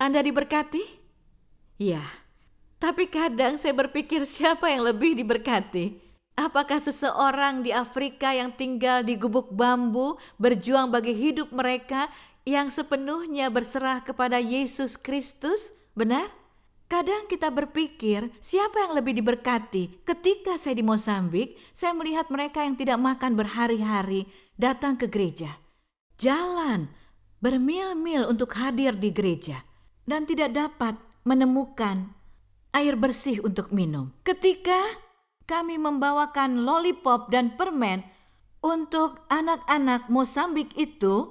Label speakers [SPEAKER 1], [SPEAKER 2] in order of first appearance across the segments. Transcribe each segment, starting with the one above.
[SPEAKER 1] Anda diberkati? Ya, tapi kadang saya berpikir siapa yang lebih diberkati? Apakah seseorang di Afrika yang tinggal di gubuk bambu berjuang bagi hidup mereka yang sepenuhnya berserah kepada Yesus Kristus? Benar? Kadang kita berpikir siapa yang lebih diberkati. Ketika saya di Mozambik, saya melihat mereka yang tidak makan berhari-hari datang ke gereja. Jalan bermil-mil untuk hadir di gereja dan tidak dapat menemukan air bersih untuk minum. Ketika kami membawakan lollipop dan permen untuk anak-anak Mozambik itu,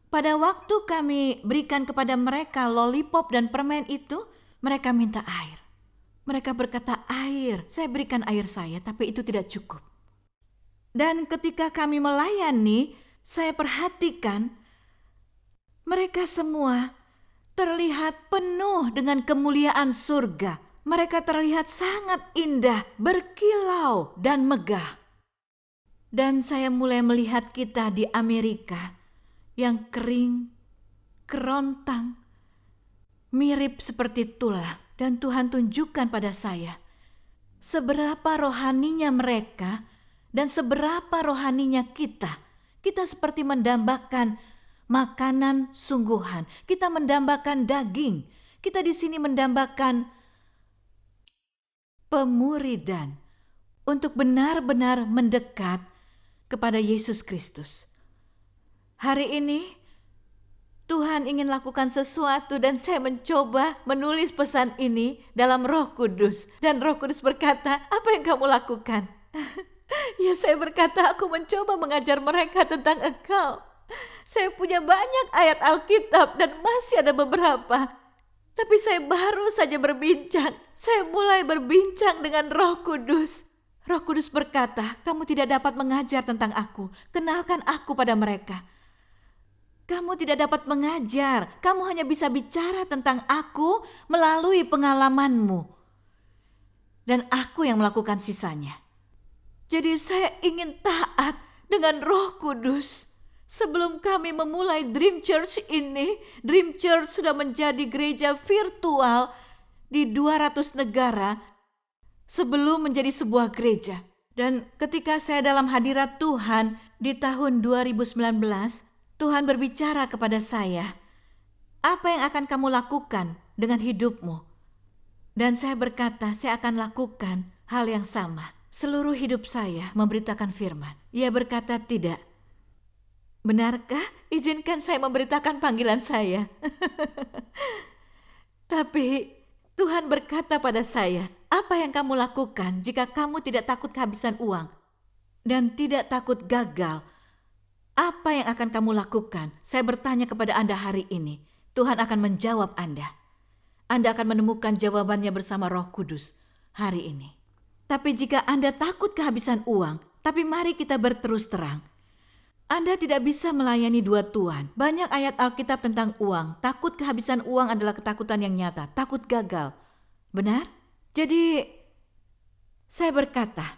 [SPEAKER 1] pada waktu kami berikan kepada mereka lollipop dan permen itu, mereka minta air. Mereka berkata, air, saya berikan air saya, tapi itu tidak cukup. Dan ketika kami melayani, saya perhatikan mereka semua terlihat penuh dengan kemuliaan surga. Mereka terlihat sangat indah, berkilau dan megah. Dan saya mulai melihat kita di Amerika yang kering, kerontang, mirip seperti tulang. Dan Tuhan tunjukkan pada saya seberapa rohaninya mereka dan seberapa rohaninya kita. Kita seperti mendambakan makanan sungguhan. Kita mendambakan daging. Kita di sini mendambakan pemuridan untuk benar-benar mendekat kepada Yesus Kristus. Hari ini Tuhan ingin lakukan sesuatu dan saya mencoba menulis pesan ini dalam Roh Kudus. Dan Roh Kudus berkata, apa yang kamu lakukan? Ya, saya berkata, aku mencoba mengajar mereka tentang Engkau. Saya punya banyak ayat Alkitab dan masih ada beberapa. Tapi saya baru saja berbincang. Saya mulai berbincang dengan Roh Kudus. Roh Kudus berkata, kamu tidak dapat mengajar tentang aku. Kenalkan aku pada mereka. Kamu tidak dapat mengajar. Kamu hanya bisa bicara tentang aku melalui pengalamanmu. Dan aku yang melakukan sisanya. Jadi saya ingin taat dengan Roh Kudus. Sebelum kami memulai Dream Church ini, Dream Church sudah menjadi gereja virtual di 200 negara sebelum menjadi sebuah gereja. Dan ketika saya dalam hadirat Tuhan di tahun 2019, Tuhan berbicara kepada saya, apa yang akan kamu lakukan dengan hidupmu? Dan saya berkata, saya akan lakukan hal yang sama. Seluruh hidup saya memberitakan firman. Ia berkata, tidak. Benarkah? Izinkan saya memberitakan panggilan saya. Tapi Tuhan berkata pada saya, apa yang kamu lakukan jika kamu tidak takut kehabisan uang dan tidak takut gagal? Apa yang akan kamu lakukan? Saya bertanya kepada Anda hari ini. Tuhan akan menjawab Anda. Anda akan menemukan jawabannya bersama Roh Kudus hari ini. Tapi jika Anda takut kehabisan uang, tapi mari kita berterus terang. Anda tidak bisa melayani dua Tuhan. Banyak ayat Alkitab tentang uang. Takut kehabisan uang adalah ketakutan yang nyata. Takut gagal. Benar? Jadi, saya berkata,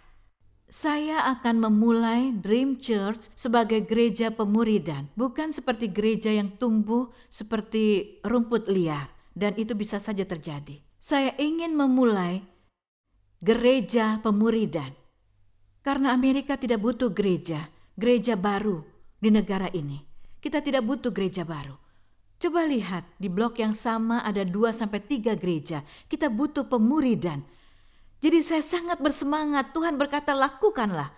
[SPEAKER 1] saya akan memulai Dream Church sebagai gereja pemuridan. Bukan seperti gereja yang tumbuh seperti rumput liar. Dan itu bisa saja terjadi. Saya ingin memulai gereja pemuridan. Karena Amerika tidak butuh gereja baru di negara ini. Kita tidak butuh gereja baru. Coba lihat, di blok yang sama ada 2-3 gereja. Kita butuh pemuridan. Jadi saya sangat bersemangat. Tuhan berkata, lakukanlah.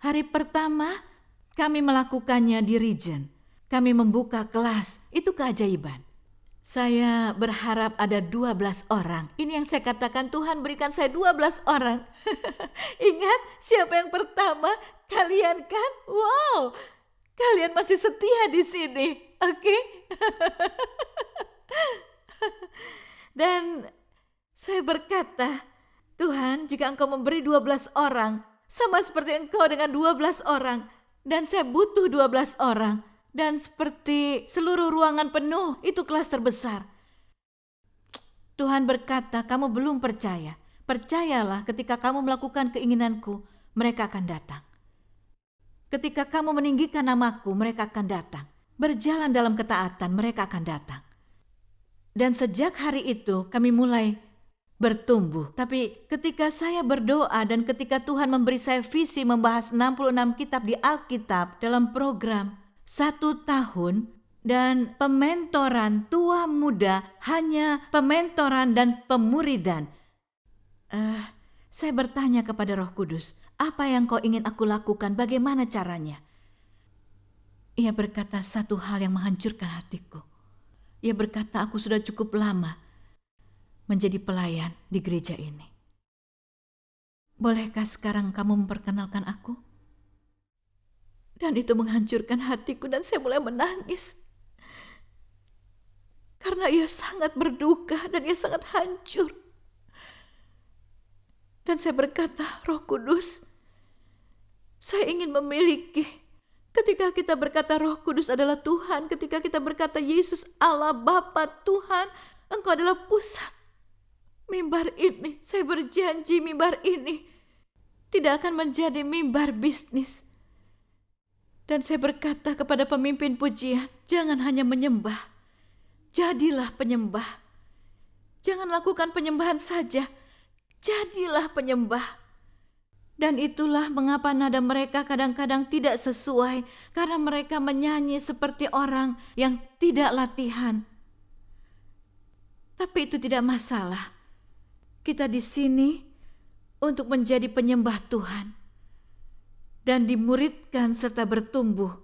[SPEAKER 1] Hari pertama kami melakukannya di Region. Kami membuka kelas. Itu keajaiban. Saya berharap ada 12 orang. Ini yang saya katakan, Tuhan berikan saya 12 orang. Ingat siapa yang pertama? Kalian kan? Wow, kalian masih setia di sini. Oke? Dan saya berkata, Tuhan, jika Engkau memberi 12 orang, sama seperti Engkau dengan 12 orang. Dan saya butuh 12 orang. Dan seperti seluruh ruangan penuh, itu kelas terbesar. Tuhan berkata, kamu belum percaya. Percayalah, ketika kamu melakukan keinginanku, mereka akan datang. Ketika kamu meninggikan namaku, mereka akan datang. Berjalan dalam ketaatan, mereka akan datang. Dan sejak hari itu kami mulai bertumbuh. Tapi ketika saya berdoa dan ketika Tuhan memberi saya visi membahas 66 kitab di Alkitab dalam program 1 tahun dan pementoran tua muda, hanya pementoran dan pemuridan. Saya bertanya kepada Roh Kudus, apa yang kau ingin aku lakukan, bagaimana caranya? Ia berkata satu hal yang menghancurkan hatiku. Ia berkata, aku sudah cukup lama menjadi pelayan di gereja ini. Bolehkah sekarang kamu memperkenalkan aku? Dan itu menghancurkan hatiku dan saya mulai menangis. Karena ia sangat berduka dan ia sangat hancur. Dan saya berkata, Roh Kudus, saya ingin memiliki. Ketika kita berkata Roh Kudus adalah Tuhan, ketika kita berkata Yesus Allah Bapa Tuhan, Engkau adalah pusat mimbar ini. Saya berjanji mimbar ini tidak akan menjadi mimbar bisnis. Dan saya berkata kepada pemimpin pujian, jangan hanya menyembah, jadilah penyembah. Jangan lakukan penyembahan saja, jadilah penyembah. Dan itulah mengapa nada mereka kadang-kadang tidak sesuai, karena mereka menyanyi seperti orang yang tidak latihan. Tapi itu tidak masalah. Kita di sini untuk menjadi penyembah Tuhan dan dimuridkan serta bertumbuh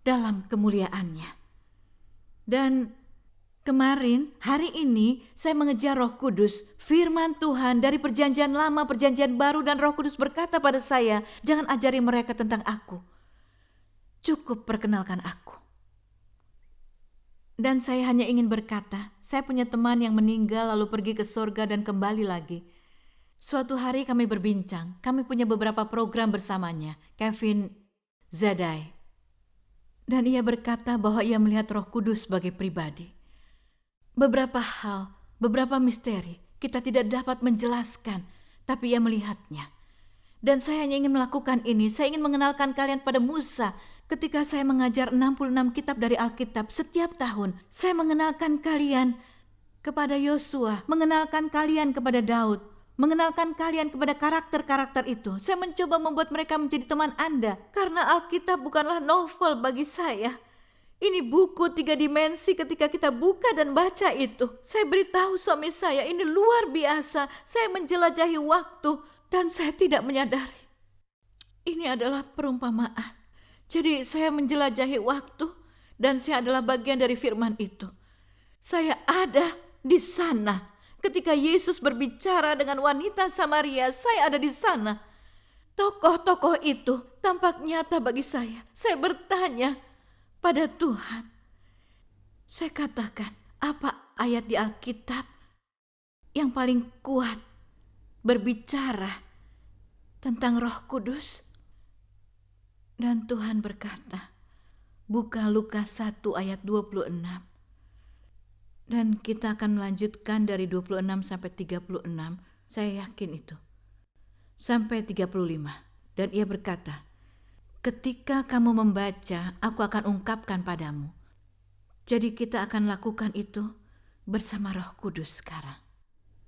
[SPEAKER 1] dalam kemuliaannya. Dan kemarin, hari ini saya mengejar Roh Kudus, firman Tuhan dari perjanjian lama, perjanjian baru, dan Roh Kudus berkata pada saya, jangan ajari mereka tentang aku. Cukup perkenalkan aku. Dan saya hanya ingin berkata, saya punya teman yang meninggal lalu pergi ke surga dan kembali lagi. Suatu hari kami berbincang, kami punya beberapa program bersamanya, Kevin Zadai. Dan ia berkata bahwa ia melihat Roh Kudus sebagai pribadi. Beberapa hal, beberapa misteri kita tidak dapat menjelaskan, tapi ia melihatnya. Dan saya hanya ingin melakukan ini, saya ingin mengenalkan kalian pada Musa. Ketika saya mengajar 66 kitab dari Alkitab setiap tahun, saya mengenalkan kalian kepada Yosua, mengenalkan kalian kepada Daud, mengenalkan kalian kepada karakter-karakter itu. Saya mencoba membuat mereka menjadi teman Anda, karena Alkitab bukanlah novel bagi saya. Ini buku 3 dimensi. Ketika kita buka dan baca itu, saya beritahu suami saya, ini luar biasa. Saya menjelajahi waktu dan saya tidak menyadari. Ini adalah perumpamaan. Jadi saya menjelajahi waktu dan saya adalah bagian dari firman itu. Saya ada di sana. Ketika Yesus berbicara dengan wanita Samaria, saya ada di sana. Tokoh-tokoh itu tampak nyata bagi saya. Saya bertanya pada Tuhan. Saya katakan, apa ayat di Alkitab yang paling kuat berbicara tentang Roh Kudus? Dan Tuhan berkata, buka Lukas 1 ayat 26. Dan kita akan melanjutkan dari 26 sampai 36. Saya yakin itu. Sampai 35. Dan ia berkata, ketika kamu membaca, aku akan ungkapkan padamu. Jadi kita akan lakukan itu bersama Roh Kudus sekarang.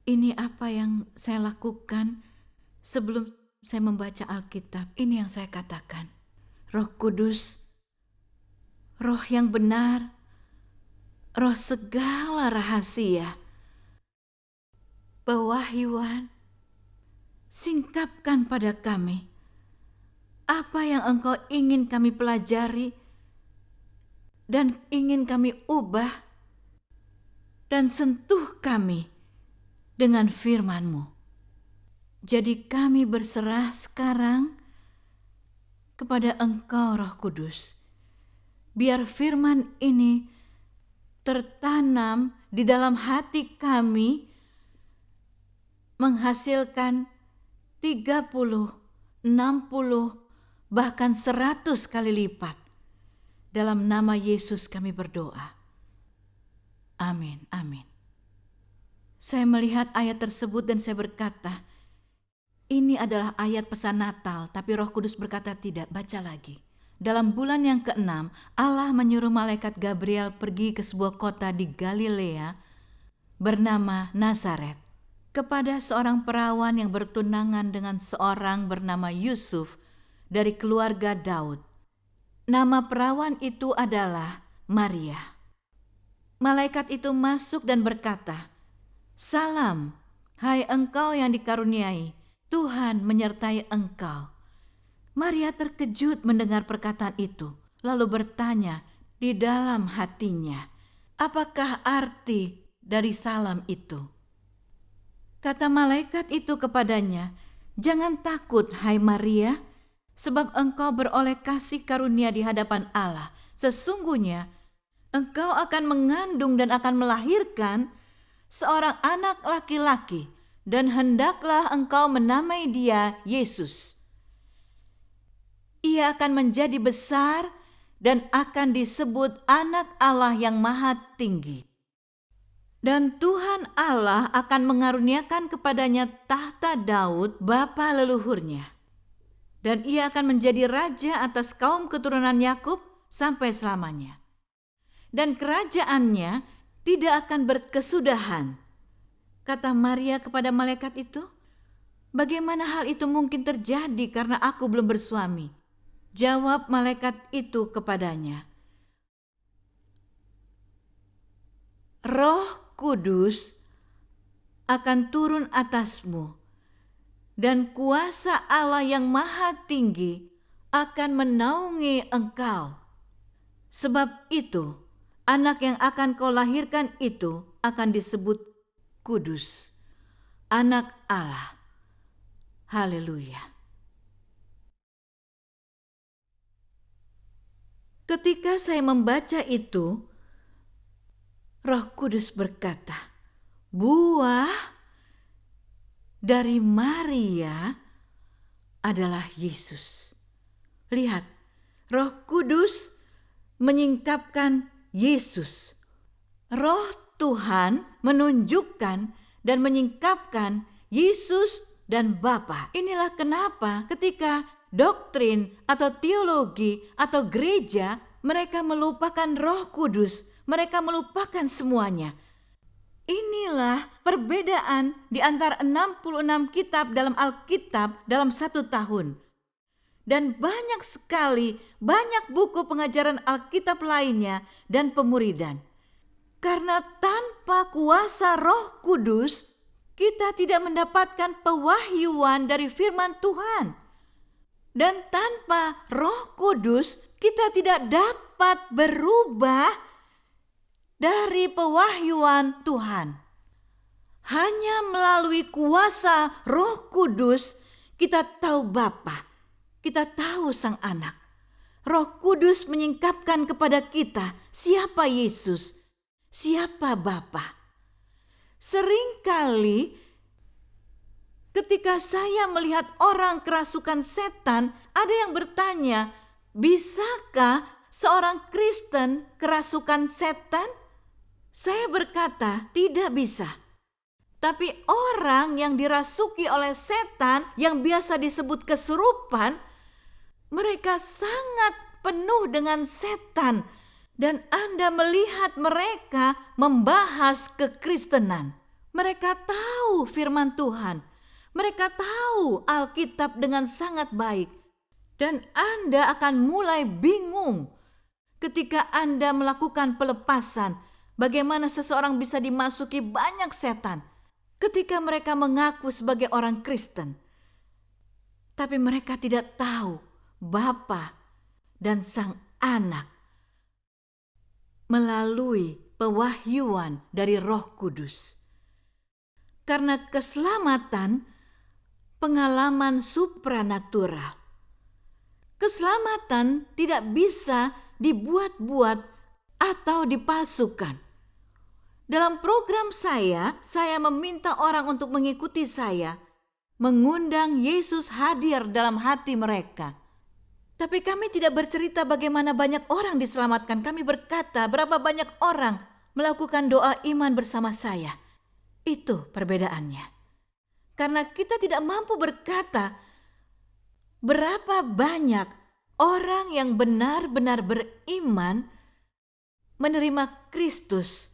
[SPEAKER 1] Ini apa yang saya lakukan sebelum saya membaca Alkitab. Ini yang saya katakan. Roh Kudus, Roh yang benar, Roh segala rahasia, pewahyuan, singkapkan pada kami apa yang Engkau ingin kami pelajari dan ingin kami ubah, dan sentuh kami dengan firman-Mu. Jadi kami berserah sekarang kepada Engkau, Roh Kudus. Biar firman ini tertanam di dalam hati kami, menghasilkan 30, 60, bahkan 100 kali lipat. Dalam nama Yesus kami berdoa. Amin, amin. Saya melihat ayat tersebut dan saya berkata, ini adalah ayat pesan Natal, tapi Roh Kudus berkata tidak, baca lagi. dalam bulan yang ke-6, Allah menyuruh malaikat Gabriel pergi ke sebuah kota di Galilea bernama Nazaret kepada seorang perawan yang bertunangan dengan seorang bernama Yusuf dari keluarga Daud. Nama perawan itu adalah Maria. Malaikat itu masuk dan berkata, "Salam, hai engkau yang dikaruniai, Tuhan menyertai engkau." Maria terkejut mendengar perkataan itu, lalu bertanya di dalam hatinya, apakah arti dari salam itu? Kata malaikat itu kepadanya, "Jangan takut, hai Maria, sebab engkau beroleh kasih karunia di hadapan Allah. Sesungguhnya engkau akan mengandung dan akan melahirkan seorang anak laki-laki, dan hendaklah engkau menamai dia Yesus. Ia akan menjadi besar dan akan disebut Anak Allah yang Maha Tinggi. Dan Tuhan Allah akan mengaruniakan kepadanya tahta Daud bapa leluhurnya. Dan ia akan menjadi raja atas kaum keturunan Yakub sampai selamanya. Dan kerajaannya tidak akan berkesudahan." Kata Maria kepada malaikat itu, "Bagaimana hal itu mungkin terjadi karena aku belum bersuami?" Jawab malaikat itu kepadanya, "Roh Kudus akan turun atasmu, dan kuasa Allah yang Maha Tinggi akan menaungi engkau. Sebab itu, anak yang akan kau lahirkan itu akan disebut Kudus, Anak Allah." Haleluya. Ketika saya membaca itu, Roh Kudus berkata, buah dari Maria adalah Yesus. Lihat, Roh Kudus menyingkapkan Yesus. Roh Tuhan menunjukkan dan menyingkapkan Yesus dan Bapa. Inilah kenapa ketika doktrin atau teologi atau gereja, mereka melupakan Roh Kudus, mereka melupakan semuanya. Inilah perbedaan di antara 66 kitab dalam Alkitab dalam 1 tahun. Dan banyak sekali, banyak buku pengajaran Alkitab lainnya dan pemuridan. Karena tanpa kuasa Roh Kudus, kita tidak mendapatkan pewahyuan dari firman Tuhan. Dan tanpa Roh Kudus, kita tidak dapat berubah dari pewahyuan Tuhan. Hanya melalui kuasa Roh Kudus, kita tahu Bapa, kita tahu Sang Anak. Roh Kudus menyingkapkan kepada kita siapa Yesus, siapa Bapa. Seringkali ketika saya melihat orang kerasukan setan, ada yang bertanya, bisakah seorang Kristen kerasukan setan? Saya berkata, tidak bisa. Tapi orang yang dirasuki oleh setan, yang biasa disebut kesurupan, mereka sangat penuh dengan setan. Dan Anda melihat mereka membahas kekristenan. Mereka tahu firman Tuhan. Mereka tahu Alkitab dengan sangat baik. Dan Anda akan mulai bingung ketika Anda melakukan pelepasan. Bagaimana seseorang bisa dimasuki banyak setan ketika mereka mengaku sebagai orang Kristen. Tapi mereka tidak tahu Bapa dan Sang Anak melalui pewahyuan dari Roh Kudus. Karena keselamatan pengalaman supranatural. Keselamatan tidak bisa dibuat-buat atau dipalsukan. Dalam program saya meminta orang untuk mengikuti saya, mengundang Yesus hadir dalam hati mereka. Tapi kami tidak bercerita bagaimana banyak orang diselamatkan. Kami berkata berapa banyak orang melakukan doa iman bersama saya. Itu perbedaannya. Karena kita tidak mampu berkata berapa banyak Orang yang benar-benar beriman menerima Kristus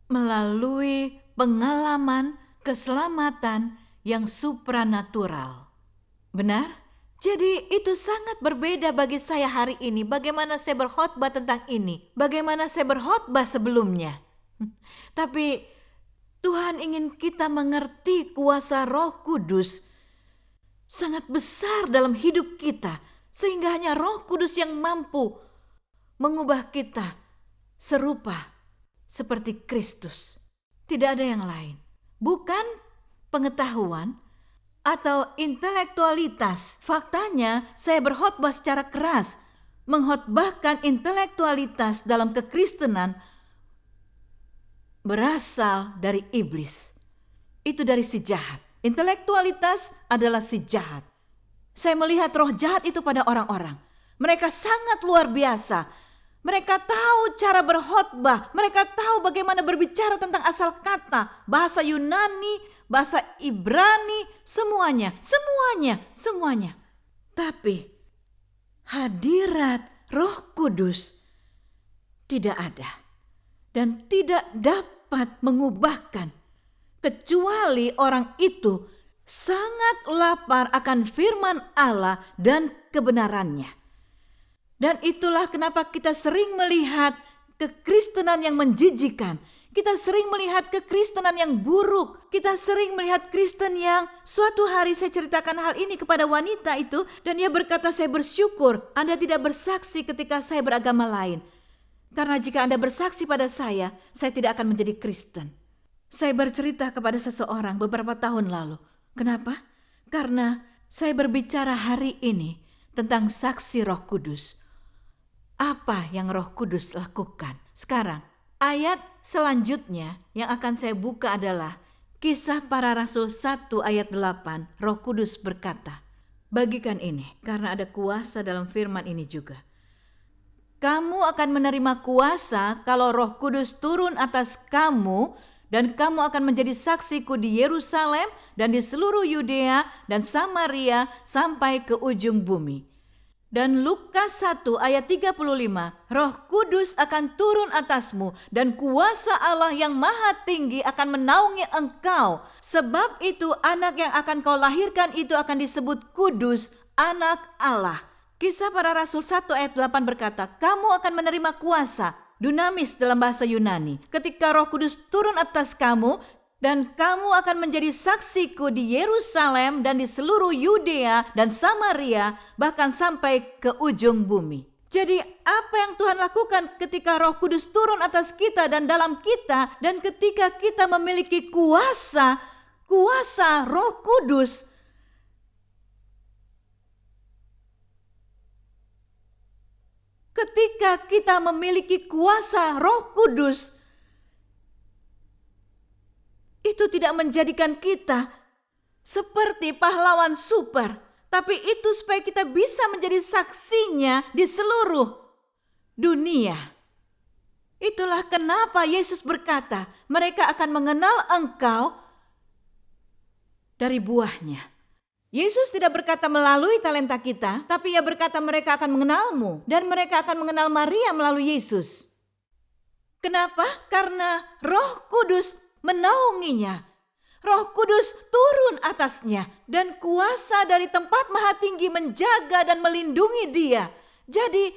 [SPEAKER 1] melalui pengalaman keselamatan yang supranatural. Benar? Jadi itu sangat berbeda bagi saya hari ini. Bagaimana saya berkhotbah tentang ini? Bagaimana saya berkhotbah sebelumnya? Tapi Tuhan ingin kita mengerti kuasa Roh Kudus sangat besar dalam hidup kita. Sehingga hanya Roh Kudus yang mampu mengubah kita serupa seperti Kristus. Tidak ada yang lain. Bukan pengetahuan atau intelektualitas. Faktanya saya berkhotbah secara keras. Mengkhotbahkan intelektualitas dalam kekristenan berasal dari iblis. Itu dari si jahat. Intelektualitas adalah si jahat. Saya melihat roh jahat itu pada orang-orang. Mereka sangat luar biasa. Mereka tahu cara berkhotbah. Mereka tahu bagaimana berbicara tentang asal kata. Bahasa Yunani, bahasa Ibrani, semuanya. Tapi hadirat Roh Kudus tidak ada. Dan tidak dapat mengubahkan. Kecuali orang itu sangat lapar akan firman Allah dan kebenarannya. Dan itulah kenapa kita sering melihat kekristenan yang menjijikan. Kita sering melihat kekristenan yang buruk. Kita sering melihat Kristen yang suatu hari saya ceritakan hal ini kepada wanita itu. Dan dia berkata, saya bersyukur Anda tidak bersaksi ketika saya beragama lain. Karena jika Anda bersaksi pada saya tidak akan menjadi Kristen. Saya bercerita kepada seseorang beberapa tahun lalu. Kenapa? Karena saya berbicara hari ini tentang saksi Roh Kudus. Apa yang Roh Kudus lakukan? Sekarang, ayat selanjutnya yang akan saya buka adalah Kisah Para Rasul 1 ayat 8. Roh Kudus berkata, bagikan ini karena ada kuasa dalam firman ini juga. Kamu akan menerima kuasa kalau Roh Kudus turun atas kamu, dan kamu akan menjadi saksiku di Yerusalem dan di seluruh Yudea dan Samaria sampai ke ujung bumi. Dan Lukas 1 ayat 35, Roh Kudus akan turun atasmu dan kuasa Allah yang maha tinggi akan menaungi engkau. Sebab itu anak yang akan kau lahirkan itu akan disebut kudus, anak Allah. Kisah Para Rasul 1 ayat 8 berkata, kamu akan menerima kuasa, dunamis dalam bahasa Yunani, ketika Roh Kudus turun atas kamu, dan kamu akan menjadi saksiku di Yerusalem dan di seluruh Yudea dan Samaria, bahkan sampai ke ujung bumi. Jadi apa yang Tuhan lakukan ketika Roh Kudus turun atas kita dan dalam kita, dan ketika kita memiliki kuasa Roh Kudus, ketika kita memiliki kuasa Roh Kudus, itu tidak menjadikan kita seperti pahlawan super, tapi itu supaya kita bisa menjadi saksinya di seluruh dunia. Itulah kenapa Yesus berkata, mereka akan mengenal engkau dari buahnya. Yesus tidak berkata melalui talenta kita, tapi ia berkata mereka akan mengenalmu dan mereka akan mengenal Maria melalui Yesus. Kenapa? Karena Roh Kudus menaunginya. Roh Kudus turun atasnya dan kuasa dari tempat maha tinggi menjaga dan melindungi dia. Jadi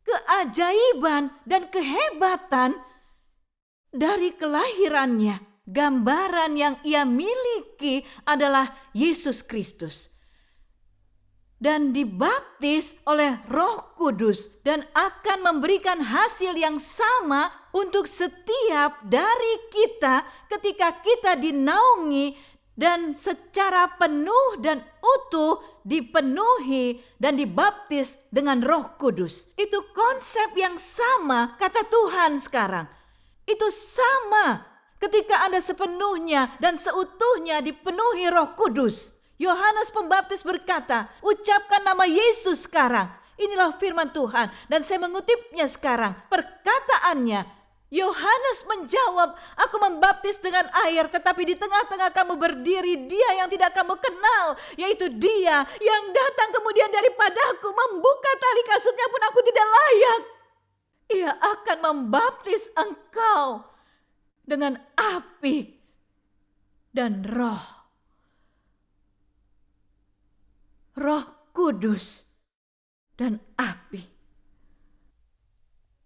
[SPEAKER 1] keajaiban dan kehebatan dari kelahirannya, gambaran yang ia miliki adalah Yesus Kristus. Dan dibaptis oleh Roh Kudus dan akan memberikan hasil yang sama untuk setiap dari kita ketika kita dinaungi dan secara penuh dan utuh dipenuhi dan dibaptis dengan Roh Kudus. Itu konsep yang sama kata Tuhan sekarang. Itu sama ketika Anda sepenuhnya dan seutuhnya dipenuhi Roh Kudus. Yohanes Pembaptis berkata, ucapkan nama Yesus sekarang. Inilah firman Tuhan dan saya mengutipnya sekarang. Perkataannya, Yohanes menjawab, "Aku membaptis dengan air, tetapi di tengah-tengah kamu berdiri Dia yang tidak kamu kenal, yaitu Dia yang datang kemudian daripadaku, membuka tali kasutnya pun aku tidak layak. Ia akan membaptis engkau dengan api dan Roh Kudus dan api."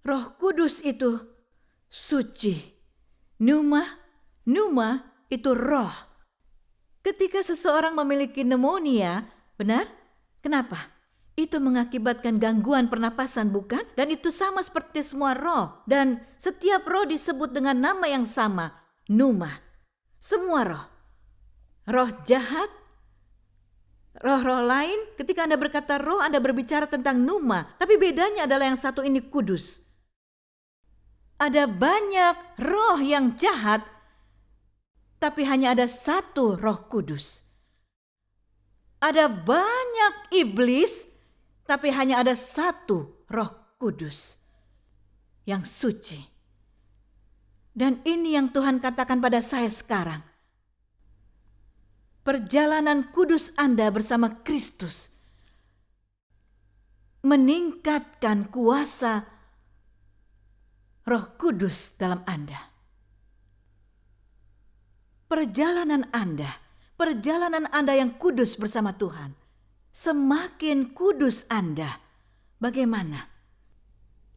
[SPEAKER 1] Roh Kudus itu suci. Pneuma itu roh. Ketika seseorang memiliki pneumonia, benar? Kenapa? Itu mengakibatkan gangguan pernapasan, bukan? Dan itu sama seperti semua roh. Dan setiap roh disebut dengan nama yang sama, pneuma. Semua roh. Roh jahat, roh-roh lain, ketika Anda berkata roh, Anda berbicara tentang pneuma. Tapi bedanya adalah yang satu ini kudus. Ada banyak roh yang jahat, tapi hanya ada satu Roh Kudus. Ada banyak iblis, tapi hanya ada satu Roh Kudus yang suci. Dan ini yang Tuhan katakan pada saya sekarang. Perjalanan kudus Anda bersama Kristus meningkatkan kuasa Roh Kudus dalam Anda. Perjalanan Anda yang kudus bersama Tuhan. Semakin kudus Anda, bagaimana?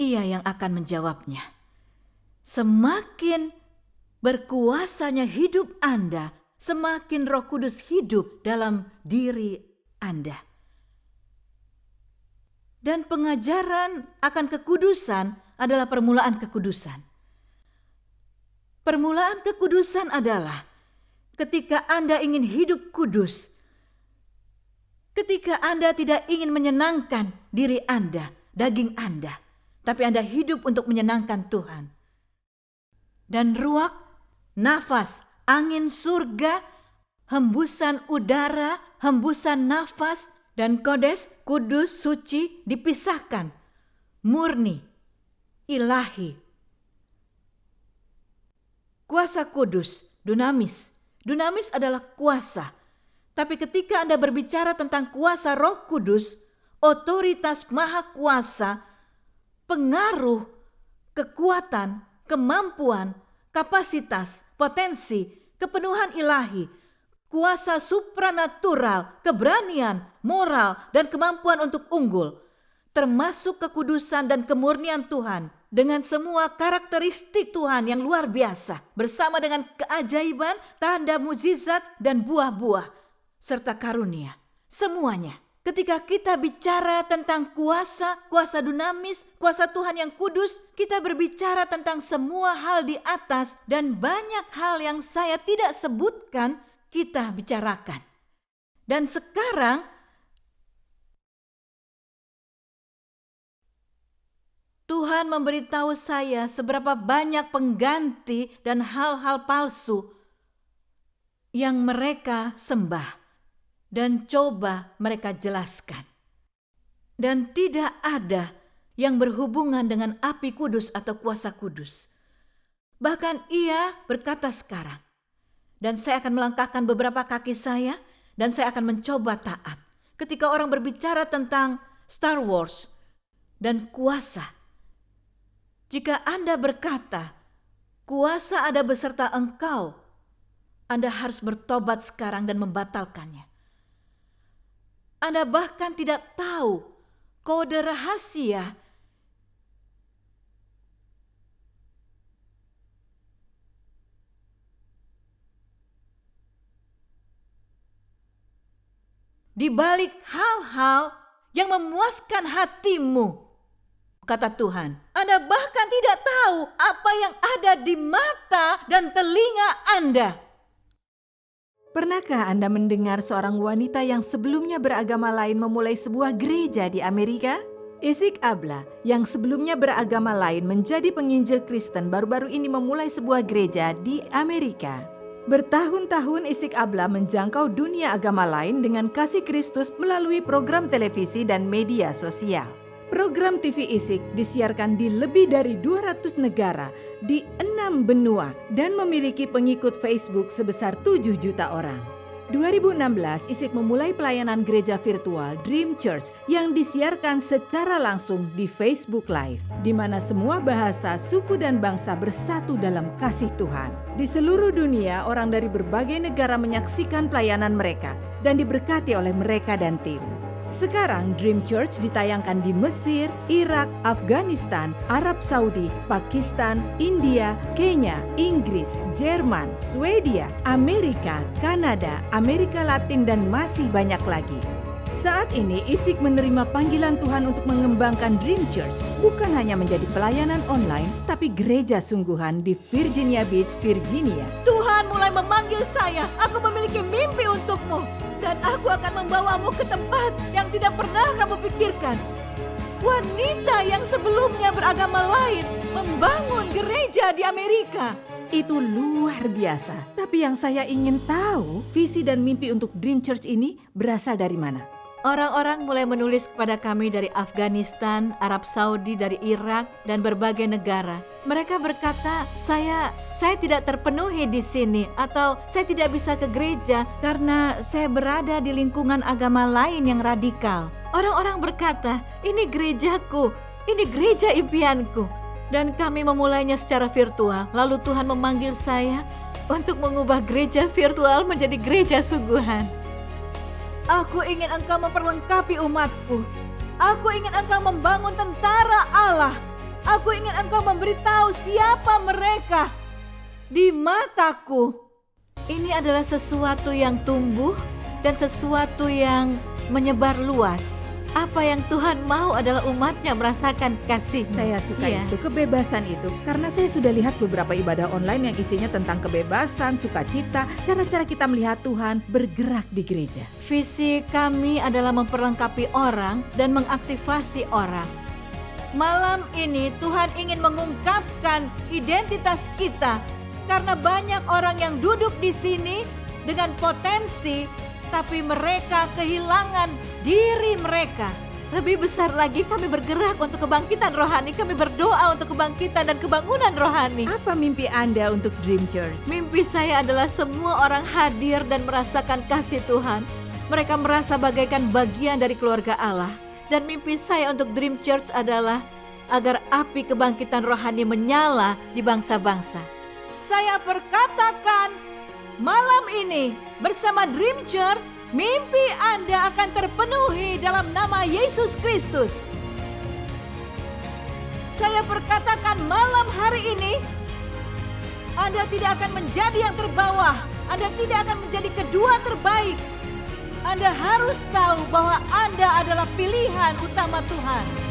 [SPEAKER 1] Ia yang akan menjawabnya. Semakin berkuasanya hidup Anda, semakin Roh Kudus hidup dalam diri Anda. Dan pengajaran akan kekudusan adalah permulaan kekudusan. Permulaan kekudusan adalah ketika Anda ingin hidup kudus, ketika Anda tidak ingin menyenangkan diri Anda, daging Anda, tapi Anda hidup untuk menyenangkan Tuhan. Dan ruak, nafas, angin surga, hembusan udara, hembusan nafas, dan kodes, kudus, suci, dipisahkan, murni, ilahi. Kuasa kudus, dunamis. Dunamis adalah kuasa. Tapi ketika Anda berbicara tentang kuasa Roh Kudus, otoritas maha kuasa, pengaruh, kekuatan, kemampuan, kapasitas, potensi, kepenuhan ilahi, kuasa supranatural, keberanian, moral, dan kemampuan untuk unggul, termasuk kekudusan dan kemurnian Tuhan, dengan semua karakteristik Tuhan yang luar biasa, bersama dengan keajaiban, tanda mukjizat, dan buah-buah, serta karunia. Semuanya. Ketika kita bicara tentang kuasa dunamis, kuasa Tuhan yang kudus, kita berbicara tentang semua hal di atas, dan banyak hal yang saya tidak sebutkan, kita bicarakan. Dan sekarang, Tuhan memberitahu saya seberapa banyak pengganti dan hal-hal palsu yang mereka sembah dan coba mereka jelaskan. Dan tidak ada yang berhubungan dengan api kudus atau kuasa kudus. Bahkan ia berkata sekarang, dan saya akan melangkahkan beberapa kaki saya dan saya akan mencoba taat. Ketika orang berbicara tentang Star Wars dan kuasa, jika Anda berkata, kuasa ada beserta engkau, Anda harus bertobat sekarang dan membatalkannya. Anda bahkan tidak tahu kode rahasia di balik hal-hal yang memuaskan hatimu. Kata Tuhan, Anda bahkan tidak tahu apa yang ada di mata dan telinga Anda.
[SPEAKER 2] Pernahkah Anda mendengar seorang wanita yang sebelumnya beragama lain memulai sebuah gereja di Amerika? Isaac Abla yang sebelumnya beragama lain menjadi penginjil Kristen baru-baru ini memulai sebuah gereja di Amerika. Bertahun-tahun Isaac Abla menjangkau dunia agama lain dengan kasih Kristus melalui program televisi dan media sosial. Program TV ISIK disiarkan di lebih dari 200 negara di 6 benua dan memiliki pengikut Facebook sebesar 7 juta orang. 2016, ISIK memulai pelayanan gereja virtual Dream Church yang disiarkan secara langsung di Facebook Live, di mana semua bahasa, suku, dan bangsa bersatu dalam kasih Tuhan. Di seluruh dunia, orang dari berbagai negara menyaksikan pelayanan mereka dan diberkati oleh mereka dan tim. Sekarang Dream Church ditayangkan di Mesir, Irak, Afghanistan, Arab Saudi, Pakistan, India, Kenya, Inggris, Jerman, Swedia, Amerika, Kanada, Amerika Latin, dan masih banyak lagi. Saat ini ISIK menerima panggilan Tuhan untuk mengembangkan Dream Church bukan hanya menjadi pelayanan online, tapi gereja sungguhan di Virginia Beach, Virginia.
[SPEAKER 1] Tuhan mulai memanggil saya. Aku memiliki mimpi untukmu. Dan aku akan membawamu ke tempat yang tidak pernah kamu pikirkan. Wanita yang sebelumnya beragama lain membangun gereja di Amerika.
[SPEAKER 2] Itu luar biasa. Tapi yang saya ingin tahu, visi dan mimpi untuk Dream Church ini berasal dari mana?
[SPEAKER 1] Orang-orang mulai menulis kepada kami dari Afghanistan, Arab Saudi, dari Irak, dan berbagai negara. Mereka berkata, saya tidak terpenuhi di sini, atau saya tidak bisa ke gereja karena saya berada di lingkungan agama lain yang radikal. Orang-orang berkata, ini gerejaku, ini gereja impianku. Dan kami memulainya secara virtual, lalu Tuhan memanggil saya untuk mengubah gereja virtual menjadi gereja sungguhan. Aku ingin engkau memperlengkapi umatku. Aku ingin engkau membangun tentara Allah. Aku ingin engkau memberitahu siapa mereka di mataku. Ini adalah sesuatu yang tumbuh dan sesuatu yang menyebar luas. Apa yang Tuhan mau adalah umatnya merasakan kasih.
[SPEAKER 2] Saya suka itu, kebebasan itu. Karena saya sudah lihat beberapa ibadah online yang isinya tentang kebebasan, sukacita, cara-cara kita melihat Tuhan bergerak di gereja.
[SPEAKER 1] Visi kami adalah memperlengkapi orang dan mengaktifasi orang. Malam ini Tuhan ingin mengungkapkan identitas kita. Karena banyak orang yang duduk di sini dengan potensi, tapi mereka kehilangan diri mereka. Lebih besar lagi, kami bergerak untuk kebangkitan rohani. Kami berdoa untuk kebangkitan dan kebangunan rohani.
[SPEAKER 2] Apa mimpi Anda untuk Dream Church?
[SPEAKER 1] Mimpi saya adalah semua orang hadir dan merasakan kasih Tuhan. Mereka merasa bagaikan bagian dari keluarga Allah. Dan mimpi saya untuk Dream Church adalah agar api kebangkitan rohani menyala di bangsa-bangsa. Saya perkatakan, malam ini bersama Dream Church, mimpi Anda akan terpenuhi dalam nama Yesus Kristus. Saya perkatakan malam hari ini, Anda tidak akan menjadi yang terbawah. Anda tidak akan menjadi kedua terbaik. Anda harus tahu bahwa Anda adalah pilihan utama Tuhan.